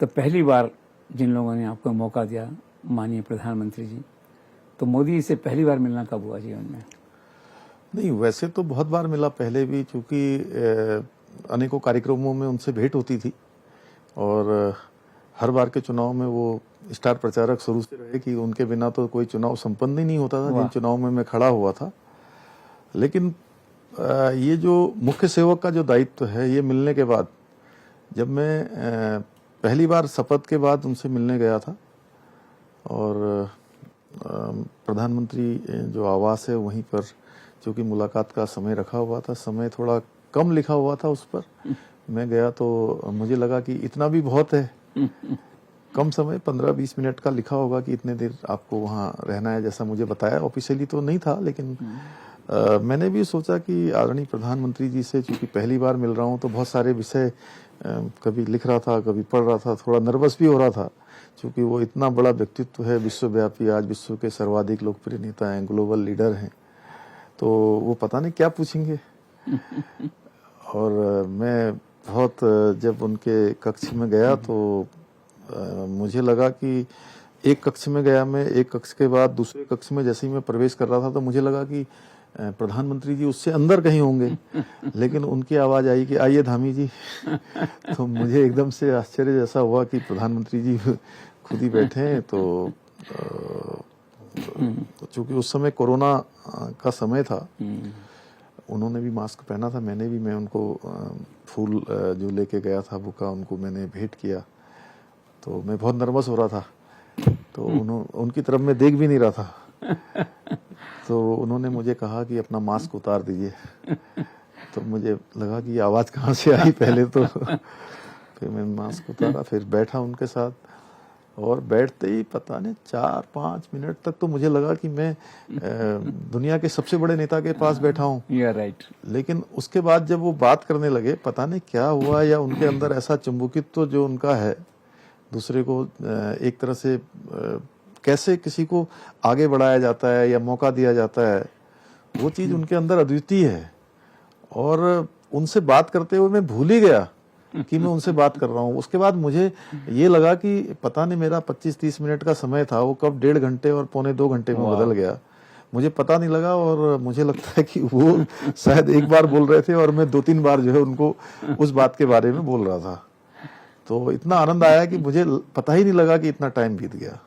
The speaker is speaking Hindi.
तो पहली बार जिन लोगों ने आपको मौका दिया, माननीय प्रधानमंत्री जी, तो मोदी जी से पहली बार मिलना कब हुआ जीवन में? नहीं, वैसे तो बहुत बार मिला पहले भी, चूंकि अनेकों कार्यक्रमों में उनसे भेंट होती थी और हर बार के चुनाव में वो स्टार प्रचारक शुरू से रहे कि उनके बिना तो कोई चुनाव संपन्न ही नहीं होता था। जिन चुनाव में मैं खड़ा हुआ था, लेकिन ये जो मुख्य सेवक का जो दायित्व है, ये मिलने के बाद जब मैं पहली बार शपथ के बाद उनसे मिलने गया था और प्रधानमंत्री जो आवास है वहीं पर, चूंकि मुलाकात का समय रखा हुआ था, समय थोड़ा कम लिखा हुआ था उस पर, मैं गया तो मुझे लगा कि इतना भी बहुत है। कम समय 15-20 मिनट का लिखा होगा कि इतने देर आपको वहाँ रहना है, जैसा मुझे बताया। ऑफिशियली तो नहीं था, लेकिन मैंने भी सोचा कि आदरणीय प्रधानमंत्री जी से चूंकि पहली बार मिल रहा हूँ तो बहुत सारे विषय कभी लिख रहा था, कभी पढ़ रहा था, थोड़ा नर्वस भी हो रहा था, क्योंकि वो इतना बड़ा व्यक्तित्व है, विश्वव्यापी, आज विश्व के सर्वाधिक लोकप्रिय नेता हैं, ग्लोबल लीडर हैं, तो वो पता नहीं क्या पूछेंगे। और मैं बहुत जब उनके कक्ष में गया तो मुझे लगा कि एक कक्ष में गया मैं, एक कक्ष के बाद दूसरे कक्ष में जैसे ही मैं प्रवेश कर रहा था तो मुझे लगा कि प्रधानमंत्री जी उससे अंदर कहीं होंगे, लेकिन उनकी आवाज आई कि आइए धामी जी। तो मुझे एकदम से आश्चर्य जैसा हुआ कि प्रधानमंत्री जी खुद ही बैठे हैं। तो चूंकि उस समय कोरोना का समय था, उन्होंने भी मास्क पहना था, मैंने भी, मैं उनको फूल जो लेके गया था बुका, उनको मैंने भेंट किया। तो मैं बहुत नर्वस हो रहा था, तो उनकी तरफ मैं देख भी नहीं रहा था। तो उन्होंने मुझे कहा कि अपना मास्क उतार दीजिए। तो मुझे लगा कि ये आवाज़ कहाँ से आई पहले तो। फिर मैंने मास्क उतारा, फिर बैठा उनके साथ, और बैठते ही पता नहीं 4-5 मिनट तक तो मुझे लगा कि मैं दुनिया के सबसे बड़े नेता के पास बैठा हूँ। राइट। लेकिन उसके बाद जब वो बात करने लगे, पता नहीं क्या हुआ, या उनके अंदर ऐसा चुंबकित्व जो उनका है, दूसरे को एक तरह से कैसे किसी को आगे बढ़ाया जाता है या मौका दिया जाता है, वो चीज उनके अंदर अद्वितीय है। और उनसे बात करते हुए मैं भूल ही गया कि मैं उनसे बात कर रहा हूँ। उसके बाद मुझे ये लगा कि पता नहीं मेरा 25-30 मिनट का समय था, वो कब 1.5 घंटे और 1.25-2 घंटे में बदल गया, मुझे पता नहीं लगा। और मुझे लगता है कि वो शायद एक बार बोल रहे थे और मैं 2-3 बार जो है उनको उस बात के बारे में बोल रहा था। तो इतना आनंद आया कि मुझे पता ही नहीं लगा कि इतना टाइम बीत गया।